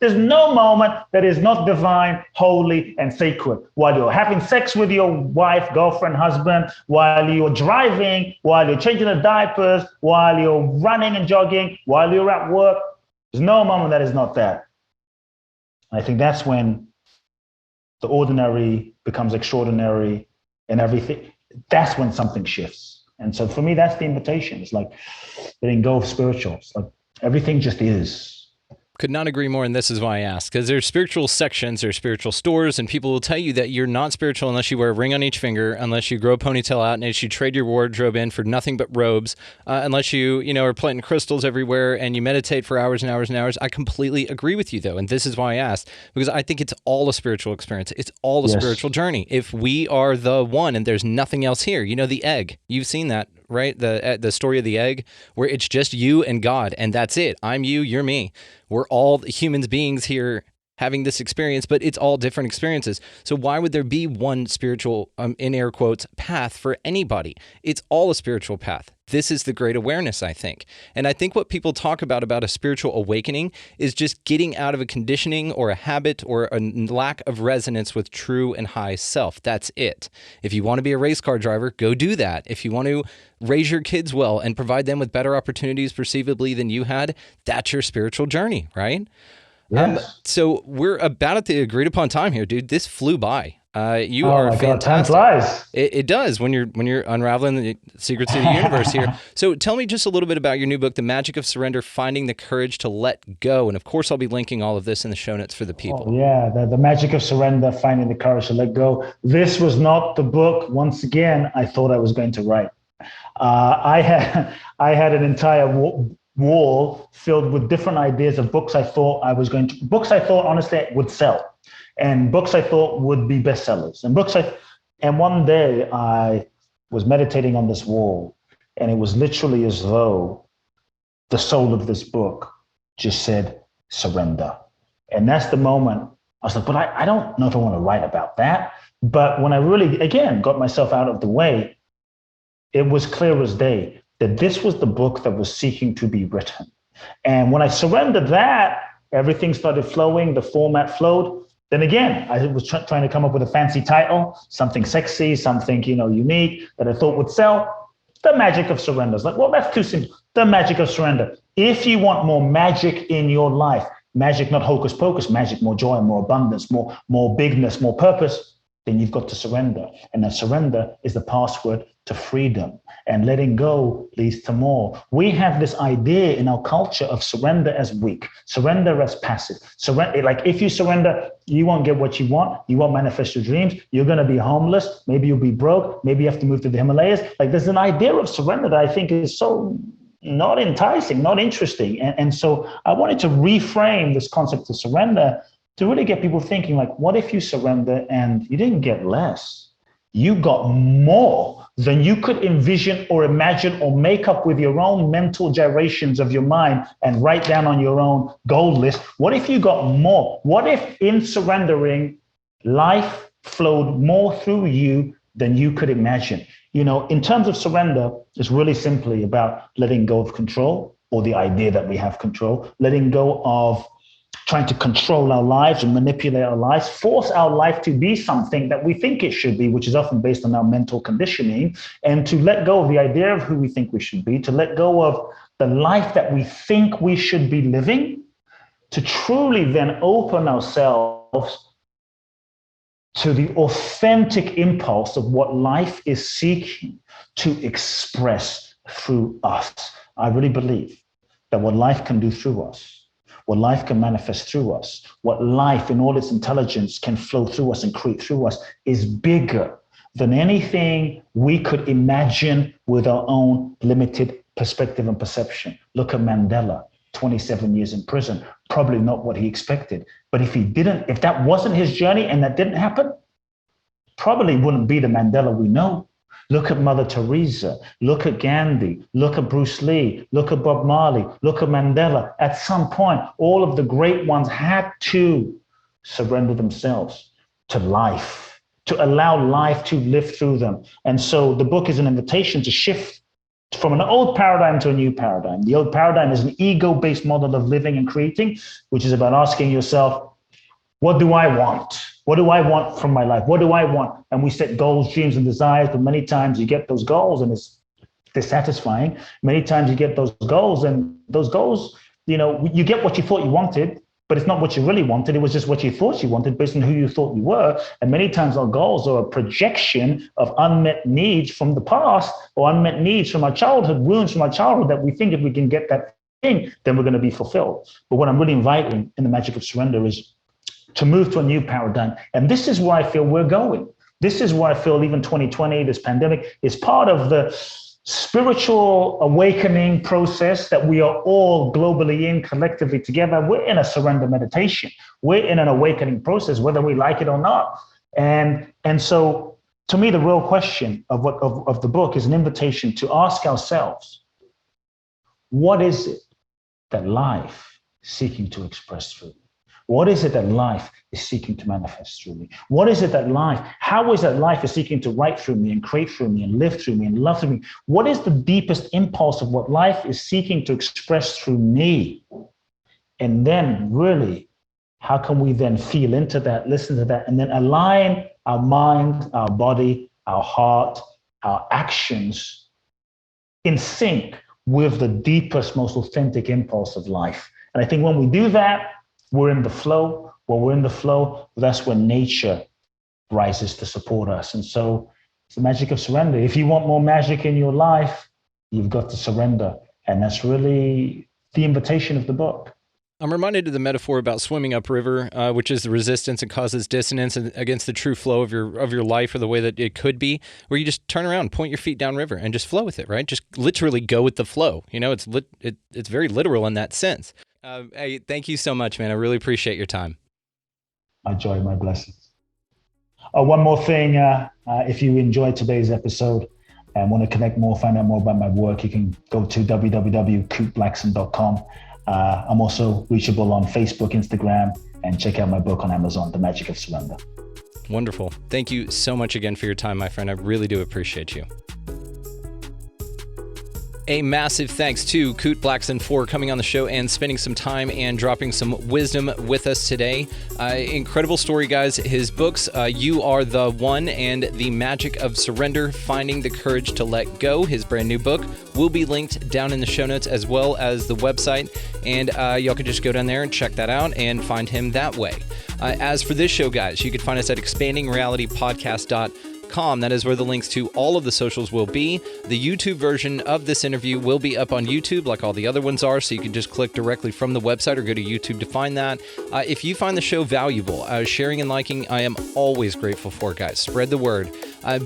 There's no moment that is not divine, holy, and sacred. While you're having sex with your wife, girlfriend, husband, while you're driving, while you're changing the diapers, while you're running and jogging, while you're at work, there's no moment that is not that. I think that's when the ordinary becomes extraordinary and everything. That's when something shifts. And so for me, that's the invitation. It's like letting go of spiritual. It's like everything just is. Could not agree more, and this is why I asked. Because there's spiritual sections, there's spiritual stores, and people will tell you that you're not spiritual unless you wear a ring on each finger, unless you grow a ponytail out, unless you trade your wardrobe in for nothing but robes, unless you are planting crystals everywhere and you meditate for hours and hours and hours. I completely agree with you, though, and this is why I asked, because I think it's all a spiritual experience. It's all a spiritual journey. If we are the one and there's nothing else here, the egg, you've seen that, right? The story of the egg, where it's just you and God, and that's it. I'm you, you're me. We're all humans beings here having this experience, but it's all different experiences. So why would there be one spiritual, in air quotes, path for anybody? It's all a spiritual path. This is the great awareness, I think. And I think what people talk about a spiritual awakening is just getting out of a conditioning or a habit or a lack of resonance with true and high self. That's it. If you want to be a race car driver, go do that. If you want to raise your kids well and provide them with better opportunities perceivably than you had, that's your spiritual journey, right? Yes. So we're about at the agreed upon time here, dude. This flew by. You Oh are my God, time fantastic. flies. It does when you're unraveling the secrets of the universe here. So tell me just a little bit about your new book, The Magic of Surrender, Finding the Courage to Let Go. And of course, I'll be linking all of this in the show notes for the people. Oh, yeah, the magic of surrender, finding the courage to let go. This was not the book, once again, I thought I was going to write. I had an entire wall filled with different ideas of books I thought honestly would sell, and books I thought would be bestsellers, and one day I was meditating on this wall, and it was literally as though the soul of this book just said surrender. And that's the moment I was like, but I don't know if I want to write about that. But when I really, again, got myself out of the way, it was clear as day that this was the book that was seeking to be written. And when I surrendered that, everything started flowing, the format flowed. Then again, I was trying to come up with a fancy title, something sexy, something, unique that I thought would sell. The Magic of Surrender. It's like, well, that's too simple. The Magic of Surrender. If you want more magic in your life, magic, not hocus pocus, magic, more joy, more abundance, more bigness, more purpose, then you've got to surrender. And that surrender is the password to freedom. And letting go leads to more. We have this idea in our culture of surrender as weak, surrender as passive. Surrender, like if you surrender, you won't get what you want. You won't manifest your dreams. You're going to be homeless. Maybe you'll be broke. Maybe you have to move to the Himalayas. Like there's an idea of surrender that I think is so not enticing, not interesting. And so I wanted to reframe this concept of surrender to really get people thinking, like, what if you surrender and you didn't get less? You got more than you could envision or imagine or make up with your own mental gyrations of your mind and write down on your own goal list. What if you got more? What if in surrendering, life flowed more through you than you could imagine? In terms of surrender, it's really simply about letting go of control, or the idea that we have control, letting go of trying to control our lives and manipulate our lives, force our life to be something that we think it should be, which is often based on our mental conditioning, and to let go of the idea of who we think we should be, to let go of the life that we think we should be living, to truly then open ourselves to the authentic impulse of what life is seeking to express through us. I really believe that what life can do through us, what life can manifest through us, what life in all its intelligence can flow through us and create through us is bigger than anything we could imagine with our own limited perspective and perception. Look at Mandela, 27 years in prison, probably not what he expected. But if that wasn't his journey and that didn't happen, probably wouldn't be the Mandela we know. Look at Mother Teresa, look at Gandhi, look at Bruce Lee, look at Bob Marley, look at Mandela. At some point, all of the great ones had to surrender themselves to life, to allow life to live through them. And so the book is an invitation to shift from an old paradigm to a new paradigm. The old paradigm is an ego-based model of living and creating, which is about asking yourself, what do I want? What do I want from my life? What do I want? And we set goals, dreams, and desires, but many times you get those goals and it's dissatisfying. Many times you get those goals and those goals, you get what you thought you wanted, but it's not what you really wanted. It was just what you thought you wanted based on who you thought you were. And many times our goals are a projection of unmet needs from the past or unmet needs from our childhood, wounds from our childhood that we think if we can get that thing, then we're going to be fulfilled. But what I'm really inviting in the Magic of Surrender is to move to a new paradigm. And this is where I feel we're going. This is where I feel even 2020, this pandemic, is part of the spiritual awakening process that we are all globally in, collectively together. We're in a surrender meditation. We're in an awakening process, whether we like it or not. And so to me, the real question of the book is an invitation to ask ourselves, what is it that life is seeking to express through? What is it that life is seeking to manifest through me? What is it that how is that life is seeking to write through me and create through me and live through me and love through me? What is the deepest impulse of what life is seeking to express through me? And then really, how can we then feel into that, listen to that, and then align our mind, our body, our heart, our actions in sync with the deepest, most authentic impulse of life? And I think when we do that, we're in the flow. When we're in the flow, that's when nature rises to support us. And so it's the magic of surrender. If you want more magic in your life, you've got to surrender. And that's really the invitation of the book. I'm reminded of the metaphor about swimming upriver, which is the resistance and causes dissonance against the true flow of your life, or the way that it could be, where you just turn around, point your feet downriver, and just flow with it, right? Just literally go with the flow. You know, it's very literal in that sense. Hey, thank you so much, man. I really appreciate your time. My joy, my blessings. One more thing, if you enjoyed today's episode and want to connect more, find out more about my work, you can go to www.kuteblackson.com. I'm also reachable on Facebook, Instagram, and check out my book on Amazon, The Magic of Surrender. Wonderful. Thank you so much again for your time, my friend. I really do appreciate you. A massive thanks to Kute Blackson for coming on the show and spending some time and dropping some wisdom with us today. Incredible story, guys. His books, You Are the One and The Magic of Surrender, Finding the Courage to Let Go, his brand new book, will be linked down in the show notes, as well as the website. And y'all can just go down there and check that out and find him that way. As for this show, guys, you can find us at expandingrealitypodcast.com. That is where the links to all of the socials will be. The YouTube version of this interview will be up on YouTube like all the other ones are, so you can just click directly from the website or go to YouTube to find that. If you find the show valuable, sharing and liking, I am always grateful for, guys. Spread the word.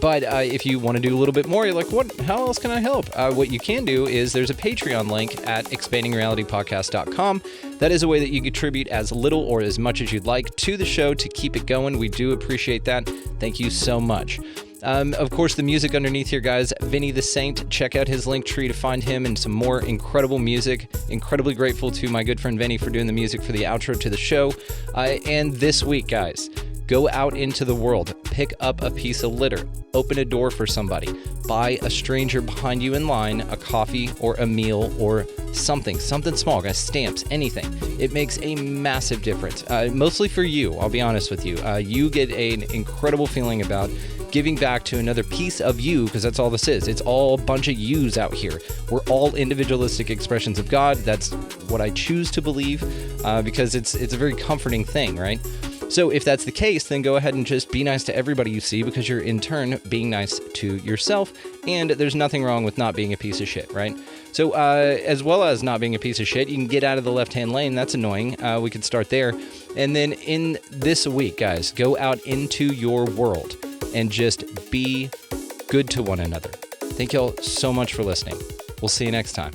But if you want to do a little bit more, you're like, what? How else can I help? What you can do is there's a Patreon link at expandingrealitypodcast.com. That is a way that you contribute as little or as much as you'd like to the show to keep it going. We do appreciate that. Thank you so much. Of course, the music underneath here, guys, Vinny the Saint. Check out his link tree to find him and some more incredible music. Incredibly grateful to my good friend Vinny for doing the music for the outro to the show. And this week, guys, go out into the world, pick up a piece of litter, open a door for somebody, buy a stranger behind you in line a coffee or a meal or something small, guys, stamps, anything. It makes a massive difference, mostly for you, I'll be honest with you. You get an incredible feeling about giving back to another piece of you, because that's all this is. It's all a bunch of yous out here. We're all individualistic expressions of God. That's what I choose to believe, because it's a very comforting thing, right? So if that's the case, then go ahead and just be nice to everybody you see, because you're in turn being nice to yourself, and there's nothing wrong with not being a piece of shit, right? So as well as not being a piece of shit, you can get out of the left-hand lane. That's annoying. We could start there. And then in this week, guys, go out into your world and just be good to one another. Thank y'all so much for listening. We'll see you next time.